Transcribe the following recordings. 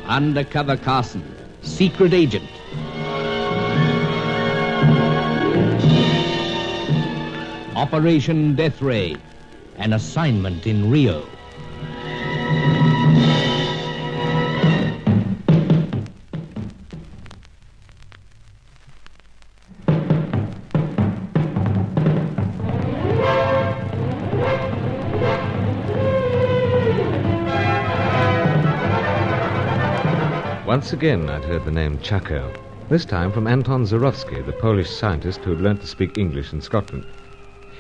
Undercover Carson, secret agent. Operation Deathray, an assignment in Rio. Once again I'd heard the name Chaco, this time from Anton Zorowski, the Polish scientist who had learnt to speak English in Scotland.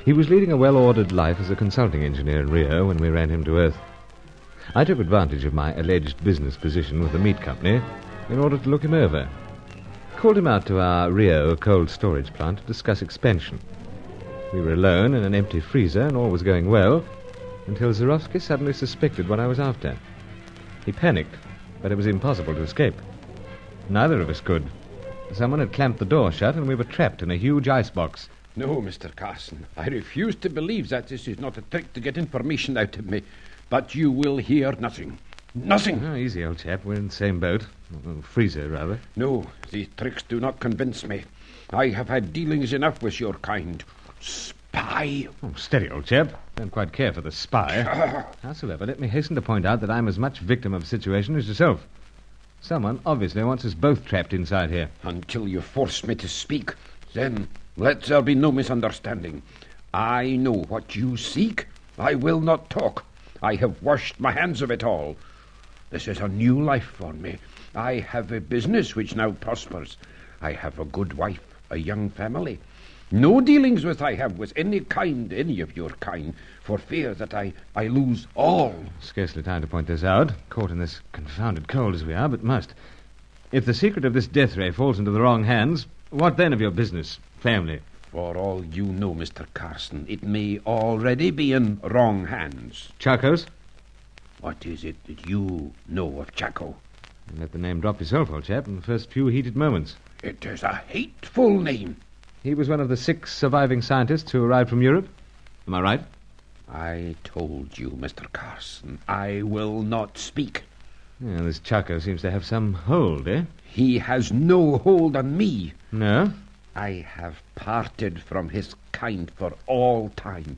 He was leading a well-ordered life as a consulting engineer in Rio when we ran him to Earth. I took advantage of my alleged business position with the meat company in order to look him over. Called him out to our Rio cold storage plant to discuss expansion. We were alone in an empty freezer and all was going well until Zorowski suddenly suspected what I was after. He panicked, but it was impossible to escape. Neither of us could. Someone had clamped the door shut and we were trapped in a huge icebox. No, Mr. Carson, I refuse to believe that this is not a trick to get information out of me. But you will hear nothing. Nothing! Oh, easy, old chap. We're in the same boat. Freezer, rather. No, these tricks do not convince me. I have had dealings enough with your kind. Spy! Oh, steady, old chap. Don't quite care for the spy. Howsoever, let me hasten to point out that I'm as much victim of the situation as yourself. Someone obviously wants us both trapped inside here. Until you force me to speak, then let there be no misunderstanding. I know what you seek. I will not talk. I have washed my hands of it all. This is a new life for me. I have a business which now prospers. I have a good wife, a young family. No dealings I have with any of your kind, for fear that I lose all. Scarcely time to point this out, caught in this confounded cold as we are, but must. If the secret of this death ray falls into the wrong hands, what then of your business, family? For all you know, Mr. Carson, it may already be in wrong hands. Chaco's? What is it that you know of Chaco? You let the name drop yourself, old chap, in the first few heated moments. It is a hateful name. He was one of the 6 surviving scientists who arrived from Europe. Am I right? I told you, Mr. Carson, I will not speak. Yeah, this Chaco seems to have some hold, eh? He has no hold on me. No? I have parted from his kind for all time.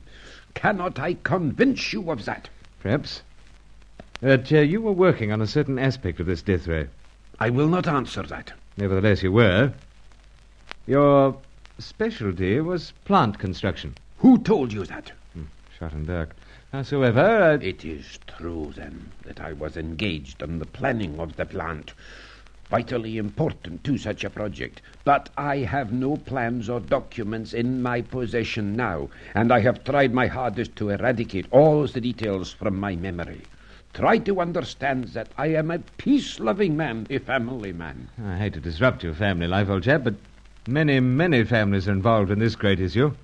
Cannot I convince you of that? Perhaps. But you were working on a certain aspect of this death ray. I will not answer that. Nevertheless, you were. Your specialty was plant construction. Who told you that? Shut and dark. Howsoever, It is true, then, that I was engaged in the planning of the plant. Vitally important to such a project. But I have no plans or documents in my possession now, and I have tried my hardest to eradicate all the details from my memory. Try to understand that I am a peace-loving man, a family man. I hate to disrupt your family life, old chap, but many, many families are involved in this great issue. In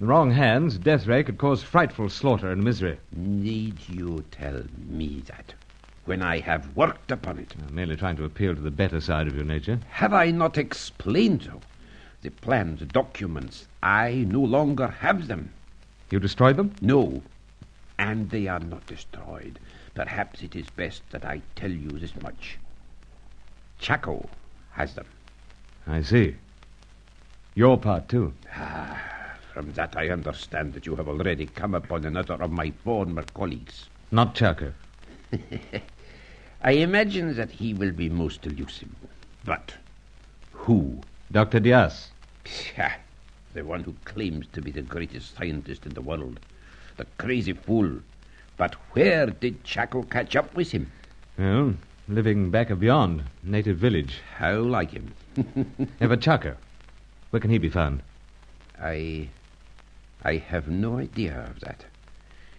the wrong hands, death ray could cause frightful slaughter and misery. Need you tell me that, when I have worked upon it? I'm merely trying to appeal to the better side of your nature. Have I not explained so? The plans, the documents, I no longer have them. You destroyed them? No, and they are not destroyed. Perhaps it is best that I tell you this much. Chaco has them. I see. Your part, too. From that I understand that you have already come upon another of my former colleagues. Not Chaco. I imagine that he will be most elusive. But who? Dr. Diaz. The one who claims to be the greatest scientist in the world. The crazy fool. But where did Chaco catch up with him? Well, living back of beyond, native village. How like him? But Chaco, where can he be found? I have no idea of that.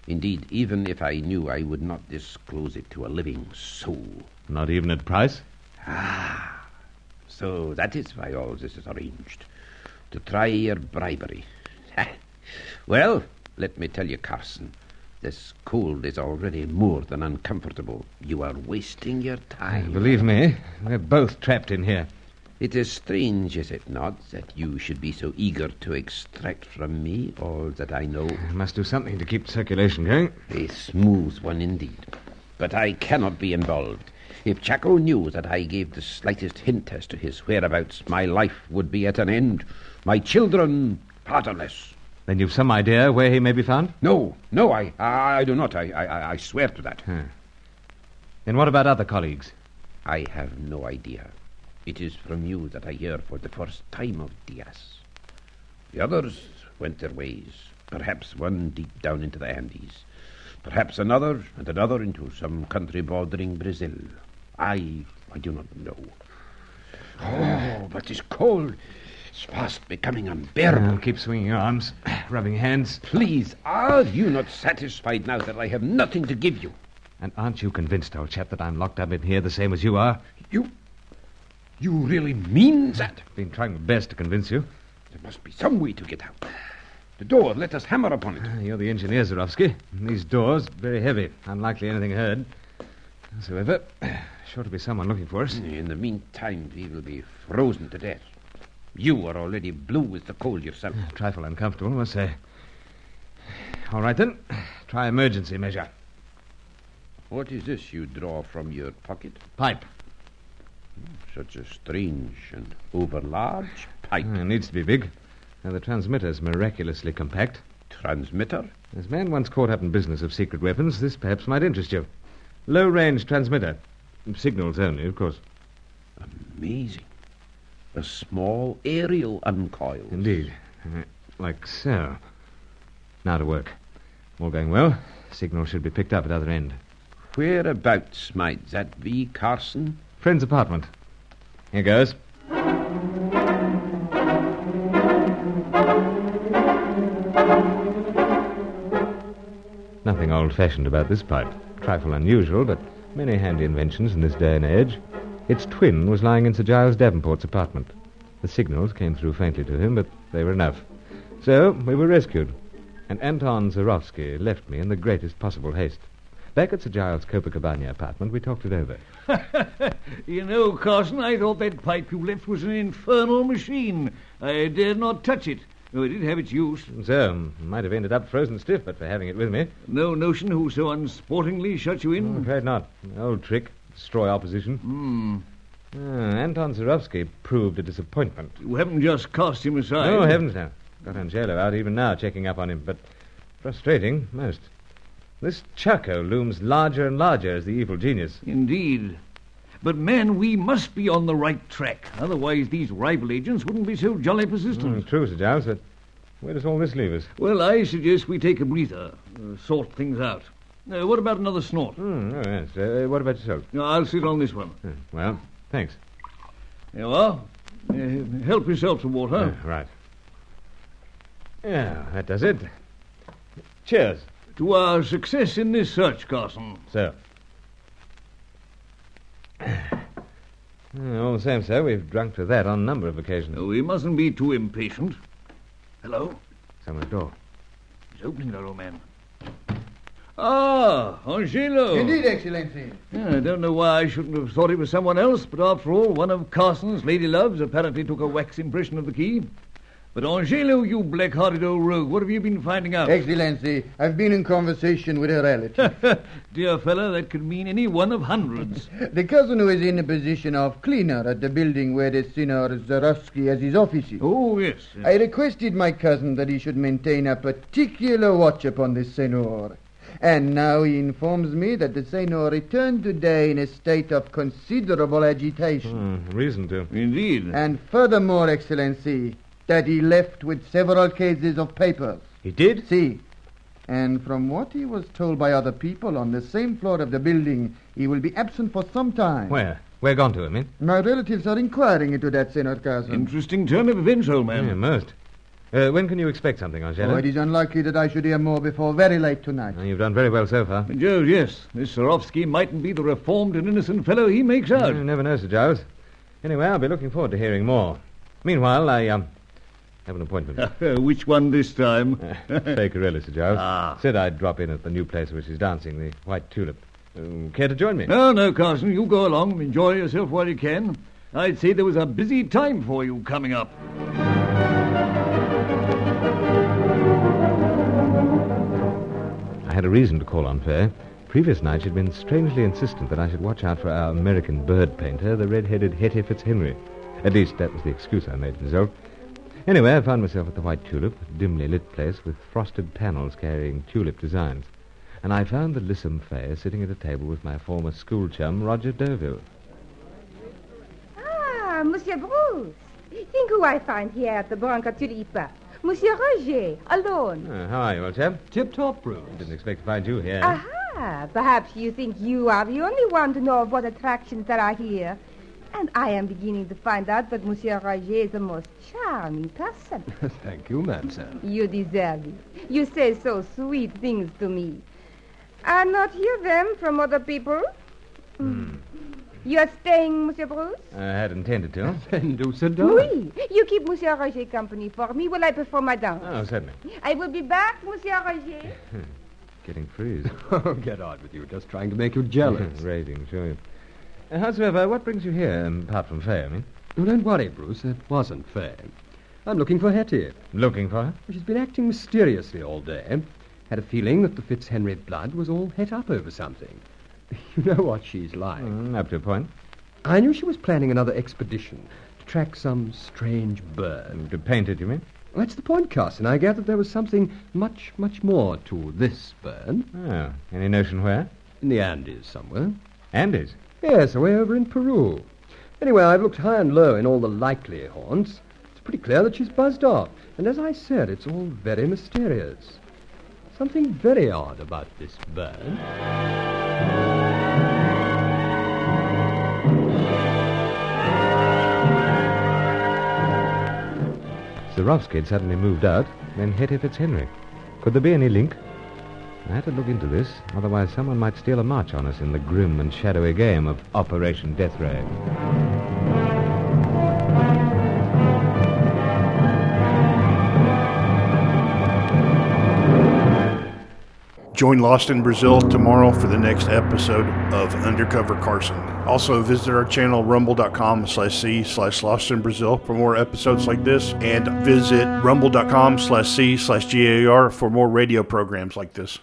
Indeed, even if I knew, I would not disclose it to a living soul. Not even at price? So that is why all this is arranged. To try your bribery. Well, let me tell you, Carson, this cold is already more than uncomfortable. You are wasting your time. Believe me, we're both trapped in here. It is strange, is it not, that you should be so eager to extract from me all that I know? I must do something to keep circulation going. A smooth one indeed. But I cannot be involved. If Chaco knew that I gave the slightest hint as to his whereabouts, my life would be at an end. My children fatherless. Then you've some idea where he may be found? No, I do not. I swear to that. Then what about other colleagues? I have no idea. It is from you that I hear for the first time of Diaz. The others went their ways. Perhaps one deep down into the Andes. Perhaps another and another into some country bordering Brazil. I do not know. Oh, but it's cold. It's fast becoming unbearable. Keep swinging your arms, rubbing hands. Please, are you not satisfied now that I have nothing to give you? And aren't you convinced, old chap, that I'm locked up in here the same as you are? You really mean that? I've been trying my best to convince you. There must be some way to get out. The door, let us hammer upon it. You're the engineer, Zarowski. And these doors, very heavy. Unlikely anything heard. Howsoever, sure to be someone looking for us. In the meantime, we will be frozen to death. You are already blue with the cold yourself. A trifle uncomfortable, I must say. All right, then. Try emergency measure. What is this you draw from your pocket? Pipe. Such a strange and overlarge pipe. It needs to be big. And the transmitter's miraculously compact. Transmitter? As man once caught up in business of secret weapons, this perhaps might interest you. Low-range transmitter. Signals only, of course. Amazing. A small aerial uncoil. Indeed. Like so. Now to work. All going well. Signal should be picked up at other end. Whereabouts might that be, Carson? Friend's apartment. Here goes. Nothing old-fashioned about this pipe. Trifle unusual, but many handy inventions in this day and age. Its twin was lying in Sir Giles Davenport's apartment. The signals came through faintly to him, but they were enough. So we were rescued, and Anton Zarowski left me in the greatest possible haste. Back at Sir Giles' Copacabana apartment, we talked it over. You know, Carson, I thought that pipe you left was an infernal machine. I dared not touch it. Oh, it did have its use. So, might have ended up frozen stiff, but for having it with me. No notion who so unsportingly shut you in? I'm afraid not. An old trick. Destroy opposition. Anton Zarowski proved a disappointment. You haven't just cast him aside. Oh, heavens no. Got Angelo out even now checking up on him, but frustrating, most. This Chaco looms larger and larger as the evil genius. Indeed. But, man, we must be on the right track. Otherwise, these rival agents wouldn't be so jolly persistent. True, Sir Giles, but where does all this leave us? Well, I suggest we take a breather, sort things out. What about another snort? Oh, yes. What about yourself? I'll sit on this one. Well, thanks. There you are. Help yourself to water. Right. Yeah, that does it. Cheers. To our success in this search, Carson. Sir. All the same, sir, we've drunk to that on a number of occasions. We mustn't be too impatient. Hello? Someone at the door. He's opening that, old man. Ah, Angelo. Indeed, Excellency. I don't know why I shouldn't have thought it was someone else, but after all, one of Carson's lady loves apparently took a wax impression of the key. But Angelo, you black-hearted old rogue, what have you been finding out? Excellency, I've been in conversation with a relative. Dear fellow, that could mean any one of hundreds. The cousin who is in the position of cleaner at the building where the Senor Zarowski has his offices. Oh, yes. I requested my cousin that he should maintain a particular watch upon the Senor. And now he informs me that the Senor returned today in a state of considerable agitation. Reason to. Indeed. And furthermore, Excellency, that he left with several cases of papers. He did? See. And from what he was told by other people on the same floor of the building, he will be absent for some time. Where? Where gone to, I mean? My relatives are inquiring into that, Senor Carson. Interesting turn of events, old man. Yeah, most. When can you expect something, Angelo? Oh, it is unlikely that I should hear more before very late tonight. You've done very well so far. Joe, yes. This Zarowski mightn't be the reformed and innocent fellow he makes out. You never know, Sir Giles. Anyway, I'll be looking forward to hearing more. Meanwhile, I have an appointment. Which one this time? Fakerella, Sir Giles. Ah. Said I'd drop in at the new place where she's dancing, the White Tulip. Care to join me? No, Carson. You go along. Enjoy yourself while you can. I'd say there was a busy time for you coming up. I had a reason to call on Fay. previous night she'd been strangely insistent that I should watch out for our American bird painter, the red-headed Hetty Fitzhenry. At least that was the excuse I made myself. Anyway, I found myself at the White Tulip, a dimly lit place with frosted panels carrying tulip designs. And I found the lissom Fay sitting at a table with my former school chum, Roger Deauville. Ah, Monsieur Bruce. Think who I find here at the Branca Tulipa. Monsieur Roger, alone. How are you, old chap? Tip-top, Bruce. Didn't expect to find you here. Aha, perhaps you think you are the only one to know of what attractions there are here. And I am beginning to find out that Monsieur Roger is the most charming person. Thank you, mademoiselle. You deserve it. You say so sweet things to me. I not hear them from other people. You are staying, Monsieur Bruce? I had intended to. Then do sit down. Oui. You keep Monsieur Roger company for me while I perform my dance. Oh, certainly. I will be back, Monsieur Roger. Getting freeze. Oh, get on with you. Just trying to make you jealous. Raving, sure. Howsoever, what brings you here, apart from Fay, I mean? Oh, don't worry, Bruce. It wasn't fair. I'm looking for Hetty. Looking for her? She's been acting mysteriously all day. Had a feeling that the Fitzhenry blood was all het up over something. You know what she's like. Up to a point. I knew she was planning another expedition to track some strange bird. To paint it, you mean? Well, that's the point, Carson. I gathered there was something much, much more to this bird. Oh, any notion where? In the Andes somewhere. Andes? Yes, away over in Peru. Anyway, I've looked high and low in all the likely haunts. It's pretty clear that she's buzzed off. And as I said, it's all very mysterious. Something very odd about this bird. Zurovsky had suddenly moved out, then Hetty Fitzhenry. Could there be any link? I had to look into this, otherwise someone might steal a march on us in the grim and shadowy game of Operation Deathray. Join Lost in Brazil tomorrow for the next episode of Undercover Carson. Also, visit our channel, rumble.com/c/Lost in Brazil for more episodes like this, and visit rumble.com/c/GAR for more radio programs like this.